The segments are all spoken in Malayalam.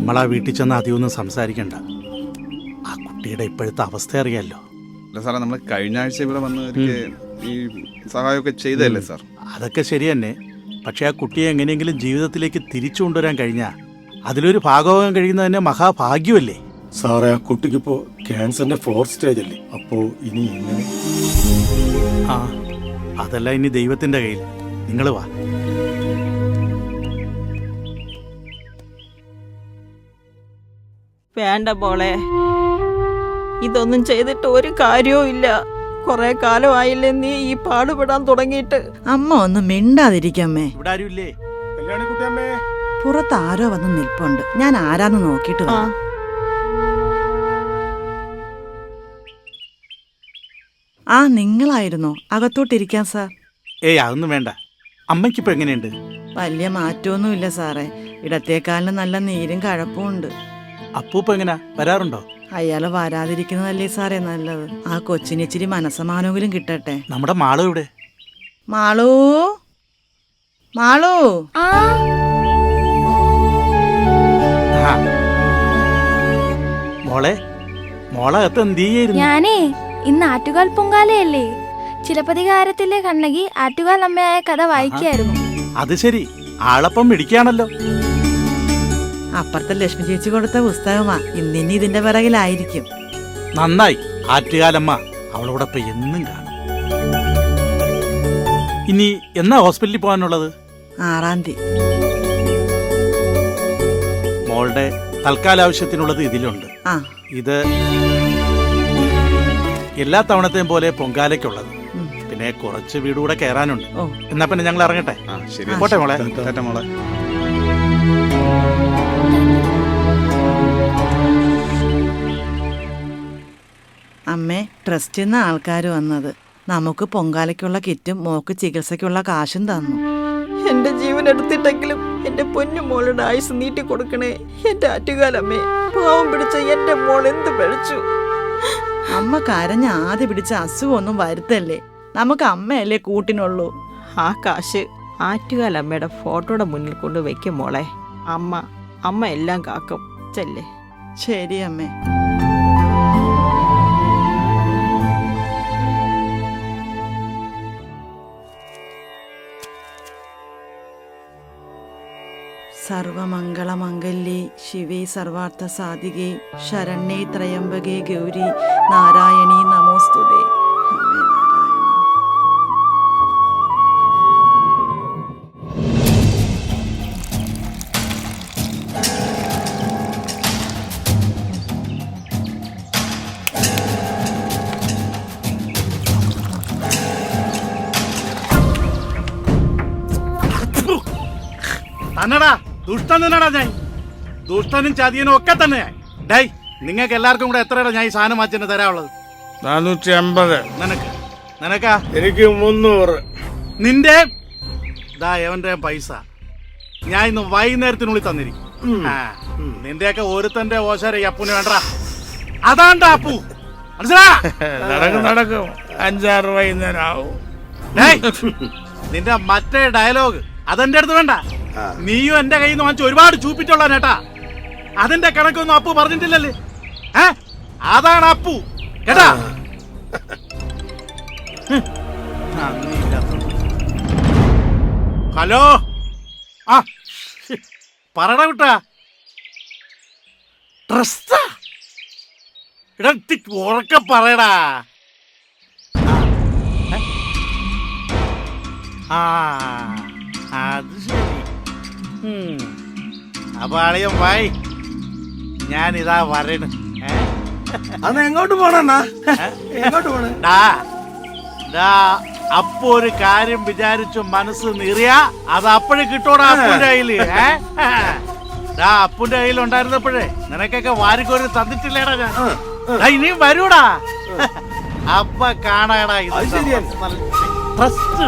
നമ്മളാ വീട്ടിൽ ചെന്ന് അധികമൊന്നും സംസാരിക്കണ്ട. ആ കുട്ടിയുടെ ഇപ്പോഴത്തെ അവസ്ഥ അറിയാലോ. അല്ല സാറേ, നമ്മൾ കഴിഞ്ഞ ആഴ്ച ഇവിടെ വന്ന് ഈ സഹായമൊക്കെ ചെയ്തല്ലേ സാർ? അതൊക്കെ ശരി തന്നെ. പക്ഷെ ആ കുട്ടിയെ എങ്ങനെയെങ്കിലും ജീവിതത്തിലേക്ക് തിരിച്ചു കൊണ്ടുവരാൻ കഴിഞ്ഞാൽ അതിലൊരു ഭാഗമാകാൻ കഴിയുന്നത് തന്നെ മഹാഭാഗ്യമല്ലേ സാറേ? ആ കുട്ടിക്കിപ്പോ ക്യാൻസറിന്റെ 4th സ്റ്റേജ് അല്ലേ? അപ്പോ ഇനി എങ്ങനെ? ആ, അതല്ല ഇനി ദൈവത്തിന്റെ കയ്യിൽ. നിങ്ങൾ വാ. വേണ്ട മോളെ, ഇതൊന്നും ചെയ്തിട്ട് ഒരു കാര്യവും ഇല്ല. കുറെ കാലമായില്ലേ നീ ഈ പാടുപെടാൻ തുടങ്ങിയിട്ട്. അമ്മ ഒന്ന് മിണ്ടാതിരിക്കമ്മേ. ഇവിടെ ആരും ഇല്ലേ? കല്യാണിക്കുട്ടിയമ്മേ, പുറത്ത് ആരോ വന്ന് നിൽപ്പുണ്ട്. ഞാൻ ആരാന്ന് നോക്കിയിട്ട് ആ, വരാം. ആ, നിങ്ങളായിരുന്നോ? അകത്തോട്ടിരിക്കാം സാർ. ഏയ്, അതൊന്നും വേണ്ട. അമ്മയ്ക്കിപ്പോ എങ്ങനെയുണ്ട്? വലിയ മാറ്റമൊന്നുമില്ല സാറേ. ഇടത്തേക്കാലിന് നല്ല നീരും കഴപ്പും ഉണ്ട്. അപ്പൂപ്പ എങ്ങനാ, വരാറുണ്ടോ? അയാള് വരാതിരിക്കുന്നതല്ലേ സാറേ നല്ലത്. ആ കൊച്ചിന് ഇച്ചിരി മനസ്സമാനെങ്കിലും കിട്ടട്ടെ. നമ്മുടെ മാളു ഇവിടെ. മാളൂ, മാളൂ. ആ. മോളെ, മോളകത്ത് എന്ത് ചെയ്യായിരുന്നു? ഞാനേ ഇന്ന് ആറ്റുകാൽ പൊങ്കാലയല്ലേ, ചിലപ്പതികാരത്തിലെ കണ്ണകി ആറ്റുകാൽ അമ്മയായ കഥ വായിക്കായിരുന്നു. അത് ശരി, ആളപ്പം മിടിക്കാണല്ലോ. അപ്പുറത്തെ ലക്ഷ്മി ചേച്ചി കൊടുത്ത പുസ്തകമാ. ഇന്നിനി ഇതിന്റെ പിറകിലായിരിക്കും. നന്നായി. ആറ്റുകാലമ്മ അവളോടൊപ്പം എന്നും കാണും. ഇനി എന്നാ ഹോസ്പിറ്റലിൽ പോകാനുള്ളത്? 6-ാം തീയതി. മോളുടെ തൽക്കാല ആവശ്യത്തിനുള്ളത് ഇതിലുണ്ട്. ആ, ഇത് എല്ലാ തവണത്തെയും പോലെ പൊങ്കാലയ്ക്കുള്ളത്. പിന്നെ കുറച്ച് വീട് കൂടെ കയറാനുണ്ട്. ഓ, എന്നാ പിന്നെ ഞങ്ങൾ ഇറങ്ങട്ടെ. ആ ശരി. പോട്ടെ മോളെ. ടാറ്റ മോളെ. അമ്മേ, ട്രസ്റ്റിൽ നിന്ന് ആൾക്കാർ വന്നത്. നമുക്ക് പൊങ്കാലയ്ക്കുള്ള കിറ്റും മോക്ക് ചികിത്സയ്ക്കുള്ള കാശും തന്നു. എന്റെ ജീവൻ എടുത്തിട്ടെങ്കിലും എന്റെ പൊന്നു മോളുടെ ആയുസ് നീട്ടി കൊടുക്കണേ എന്റെ ആറ്റുകാലമ്മേ. പാവം പിടിച്ച എന്റെ മോൾ എന്ത് പിഴച്ചു. അമ്മ കരഞ്ഞ് ആദ്യ പിടിച്ച അസുഖമൊന്നും വരുത്തല്ലേ. നമുക്ക് അമ്മയല്ലേ കൂട്ടിനുള്ളൂ. ആ കാശ് ആറ്റുകാലമ്മയുടെ ഫോട്ടോയുടെ മുന്നിൽ കൊണ്ട് വെക്കും മോളെ. അമ്മ എല്ലാം കാക്കും. ചെല്ലേ. ശരി അമ്മേ. സർവമംഗളമംഗല്യേ ശിവേ സർവാർത്ഥ സാധികേ ശരണ്യേ ത്രയംബകേ ഗൗരി നാരായണീ നമോസ്തുതേ. അമ്മേ നാരായണ. തന്നടാ ദുഷ്ടൻ തന്നെടാ ഞാൻ. ദുഷ്ടനും ചതിയനും ഒക്കെ തന്നെയാ. ഡേയ്, നിങ്ങൾക്ക് എല്ലാവർക്കും കൂടെ എത്രയാണ് ഞാൻ ഈ സാധനം വാച്ചിന് തരാനുള്ളത്? 450. നിനക്കാ? എനിക്ക് 300. നിന്റെ എവന്റെ പൈസ ഞാൻ ഇന്ന് വൈകുന്നേരത്തിനുള്ളിൽ തന്നിരിക്കും. നിന്റെയൊക്കെ ഒരുത്തന്റെ ഓശാര ഈ അപ്പുന് വേണ്ട. അതാണ്ട അപ്പു, മനസ്സിലാ? നടക്കും 5-6 വൈകുന്നേരം ആവും. നിന്റെ മറ്റേ ഡയലോഗ് അതെന്റെ അടുത്ത് വേണ്ട. നീയും എന്റെ കയ്യിൽ നിന്ന് വാങ്ങിച്ച് ഒരുപാട് ചൂപ്പിട്ടുള്ള നേട്ടാ. അതിന്റെ കണക്കൊന്നും അപ്പു പറഞ്ഞിട്ടില്ലല്ലേ? അതാണ് അപ്പു, കേട്ടാ? ഹലോ, ആ പറടാ വിട്ടാ. ട്രസ്റ്റാ ഉറക്കെ പറയടാ. ആ, അത് ശരി. അപ്പൊ അളിയൻ വായി, ഞാനിതാ വരണ. അന്ന് എങ്ങോട്ട് പോണ? എങ്ങോട്ട് പോണ? അപ്പൊ ഒരു കാര്യം വിചാരിച്ചു മനസ്സ് നിറിയ അത് അപ്പോഴേ കിട്ടോടാ അപ്പുന്റെ കയ്യില്. അപ്പുന്റെ കയ്യിൽ ഉണ്ടായിരുന്നപ്പോഴേ നിനക്കൊക്കെ വാരിക്കോരി തന്നിട്ടില്ലേടാ ഞാൻ. ഇനിയും വരൂടാ. അപ്പൊ കാണാടാ. ഇത് ട്രസ്റ്റ്.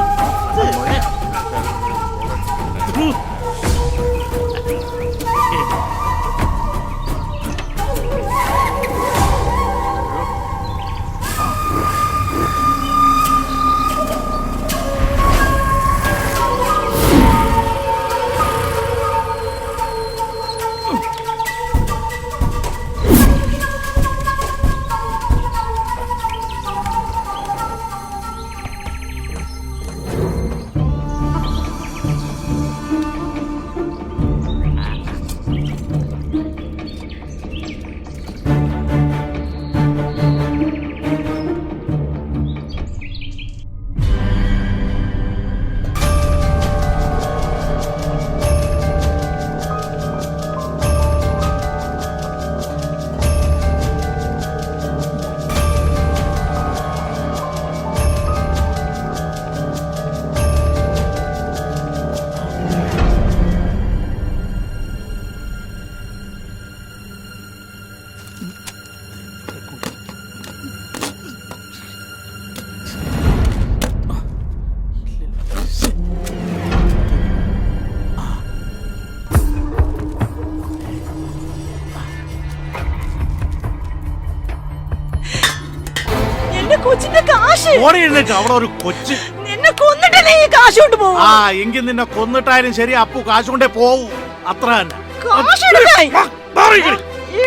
ഓടി എഴുന്നേറ്റ് അവിടെ ഒരു കൊച്ച്. നിന്നെ കൊന്നിട്ടല്ലേ ഈ കാശ് കൊണ്ട് പോകും? ആ എങ്കിൽ നിന്നെ കൊന്നിട്ടായാലും ശരി, അപ്പു കാശ് കൊണ്ടേ പോവൂ. അത്ര തന്നെ. കാശ് എടുക്കായി.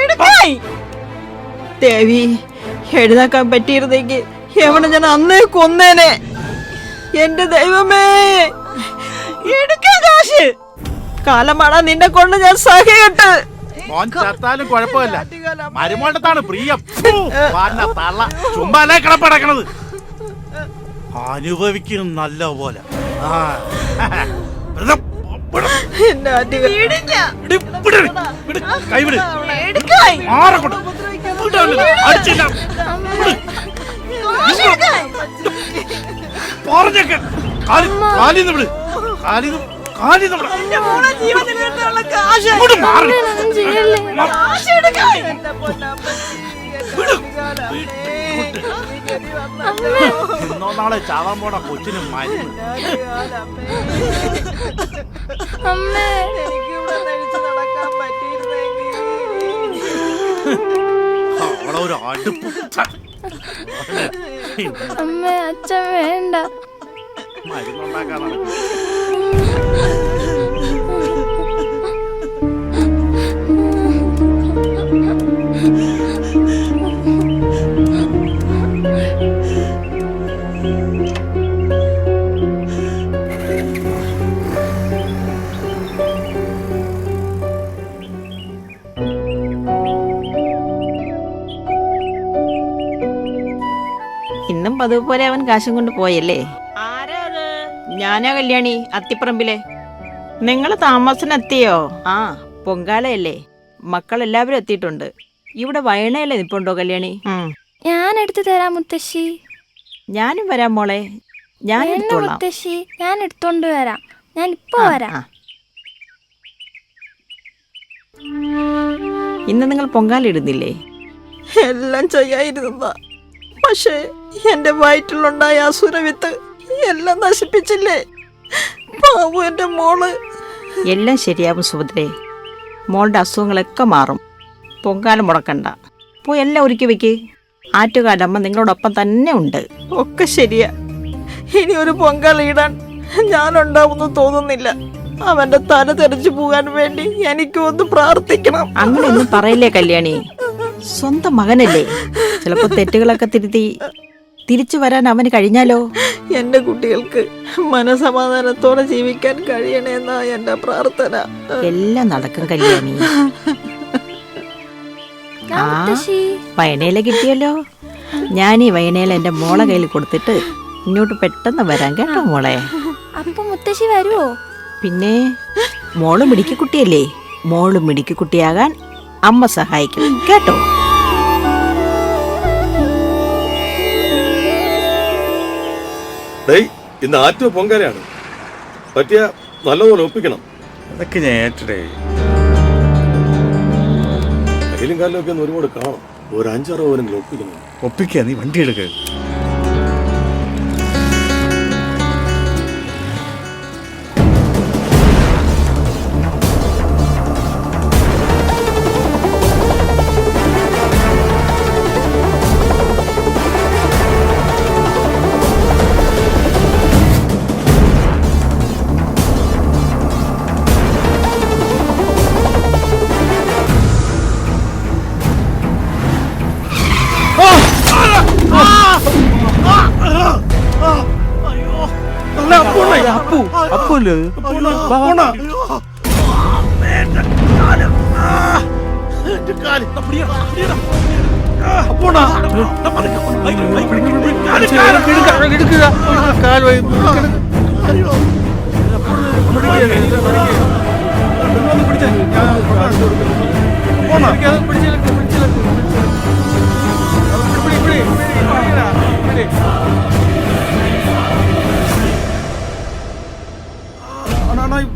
എടുക്കായി. ദേവി, എഴുതാക്കാൻ പറ്റിയിരുന്നെങ്കിൽ എവിടെ ഞാൻ അന്നേ കൊന്നേനെ. എന്റെ ദൈവമേ, എടുക്കാ കാശ്. കാലമാടാ നിന്നെ കൊണ്ട് ഞാൻ സഹികെട്ട്. മോൻ ചത്താലും കുഴപ്പമില്ല, മരുമോണ്ടത്താണ് പ്രിയം. തള്ള ചുമ്മാലേ കിടപ്പടക്കണത്. അനുഭവിക്കും നല്ല പോലെ. കൈവിട്. പറഞ്ഞേക്കെ കാലിന്ന് വിട്. ഇന്നോ നാളെ ചാവാൻ പോണ കൊച്ചിന് മരുന്ന്. അവളെ ഒരു അടുപ്പ്. അമ്മ, അച്ഛൻ വേണ്ട. മരുന്നുണ്ടാക്കാൻ നടക്കും. ഇന്നും പതിവ് അവൻ കാശും കൊണ്ട് പോയല്ലേ? ഞാനാ കല്യാണി, അത്തിപ്പറമ്പിലെ. നിങ്ങള് താമസത്തിനെത്തിയോ? ആ, പൊങ്കാലയല്ലേ, മക്കളെല്ലാവരും എത്തിയിട്ടുണ്ട്. ഇവിടെ വയണയല്ലേ നിപ്പുണ്ടോ കല്യാണി? ഞാൻ എടുത്തു തരാം മുത്തശ്ശി. ഞാനും വരാം മോളെ, ഞാൻ വേണ്ട എടുത്തോളാം. മുത്തശ്ശി, ഞാൻ എടുത്തോണ്ട് വരാം. ഞാൻ ഇപ്പൊ വരാം. ഇന്ന് നിങ്ങൾ പൊങ്കാല ഇടുന്നില്ലേ? എല്ലാം ചെയ്യായിരുന്നതാ, പക്ഷേ എന്റെ വയറ്റിലുണ്ടായ അസുരവിത്ത് എല്ലാം നശിപ്പിച്ചില്ലേ. പാവു എന്റെ മോള്. എല്ലാം ശരിയാവും സുഭദ്രേ, മോളുടെ അസുഖങ്ങളൊക്കെ മാറും. പൊങ്കാല മുടക്കണ്ട, പോയി എല്ലാം ഒരുക്കി വെക്ക്. ആറ്റുകാലമ്മ നിങ്ങളോടൊപ്പം തന്നെ ഉണ്ട്. ഒക്കെ ശരിയാ. ഇനി ഒരു പൊങ്കാല ഇടാൻ ഞാനുണ്ടാവുന്നു തോന്നുന്നില്ല. അവന്റെ തല തെറിച്ചു പോകാൻ വേണ്ടി എനിക്കൊന്ന് പ്രാർത്ഥിക്കണം. അങ്ങനെയൊന്നും പറയില്ലേ കല്യാണി, സ്വന്തം മകനല്ലേ. ചിലപ്പോ തെറ്റുകളൊക്കെ തിരുത്തി തിരിച്ചു വരാൻ അവന് കഴിഞ്ഞാലോ. എന്റെ കുട്ടികൾക്ക് മനസമാധാനത്തോടെ ജീവിക്കാൻ കഴിയണേന്നാ എന്റെ പ്രാർത്ഥന. എല്ലാം നടക്കും കല്യാണി. ആ, വയനയില കിട്ടിയല്ലോ. ഞാൻ ഈ വയനയില എന്റെ മോളെ കയ്യിൽ കൊടുത്തിട്ട് ഇങ്ങോട്ട് പെട്ടെന്ന് വരാൻ കേട്ടോ മോളെ. അപ്പൊ മുത്തശ്ശി വരുവോ? പിന്നെ മോള് മിടുക്കി കുട്ടിയല്ലേ, മോള് മിടുക്കി കുട്ടിയാകാൻ അമ്മ സഹായിക്കും കേട്ടോ. ഇന്ന് ആറ്റോ പൊങ്കാലയാണ്, പറ്റിയ നല്ലപോലെ ഒപ്പിക്കണം. അതൊക്കെ ഞാൻ ഏറ്റടേ. കയ്യിലും കാലിലും ഒക്കെ ഒന്ന് ഒരുപാട് കാണും. ഒരു 5-6 പോലെങ്കിലും ഒപ്പിക്കണം. ഒപ്പിക്കുക, നീ വണ്ടി എടുക്കുക.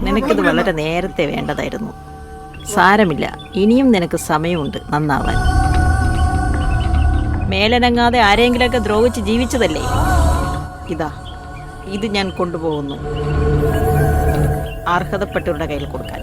നിനക്കിത് വളരെ നേരത്തെ വേണ്ടതായിരുന്നു. സാരമില്ല, ഇനിയും നിനക്ക് സമയമുണ്ട് നന്നാവാൻ. മേലനങ്ങാതെ ആരെങ്കിലൊക്കെ ദ്രോഹിച്ച് ജീവിച്ചതല്ലേ. ഇതാ, ഇത് ഞാൻ കൊണ്ടുപോകുന്നു അർഹതപ്പെട്ടവരുടെ കയ്യിൽ കൊടുക്കാൻ.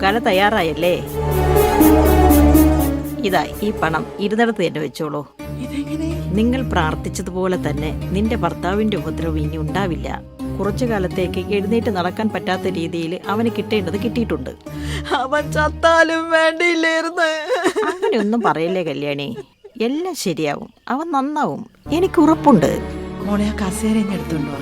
പൊങ്കാല തയ്യാറായല്ലേ? ഇതാ ഈ പണം ഇരുന്നിടത്ത് തന്നെ വെച്ചോളൂ. നിങ്ങൾ പ്രാർത്ഥിച്ചതുപോലെ തന്നെ നിന്റെ ഭർത്താവിന്റെ ഉപദ്രവം ഇനി ഉണ്ടാവില്ല. കുറച്ചു കാലത്തേക്ക് എഴുന്നേറ്റ് നടക്കാൻ പറ്റാത്ത രീതിയിൽ അവന് കിട്ടേണ്ടത് കിട്ടിയിട്ടുണ്ട്. അവൻ ചത്താലും വേണ്ടിയില്ലായിരുന്നു. അങ്ങനെയൊന്നും പറയല്ലേ കല്യാണി, എല്ലാം ശരിയാവും, അവൻ നന്നാവും, എനിക്ക് ഉറപ്പുണ്ട്. മോളെ ആ കസേരയും എടുത്തോണ്ട് വാ.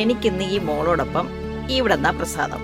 എനിക്കിന്ന് ഈ മോളോടൊപ്പം ഇവിടെ നിന്നാ പ്രസാദം.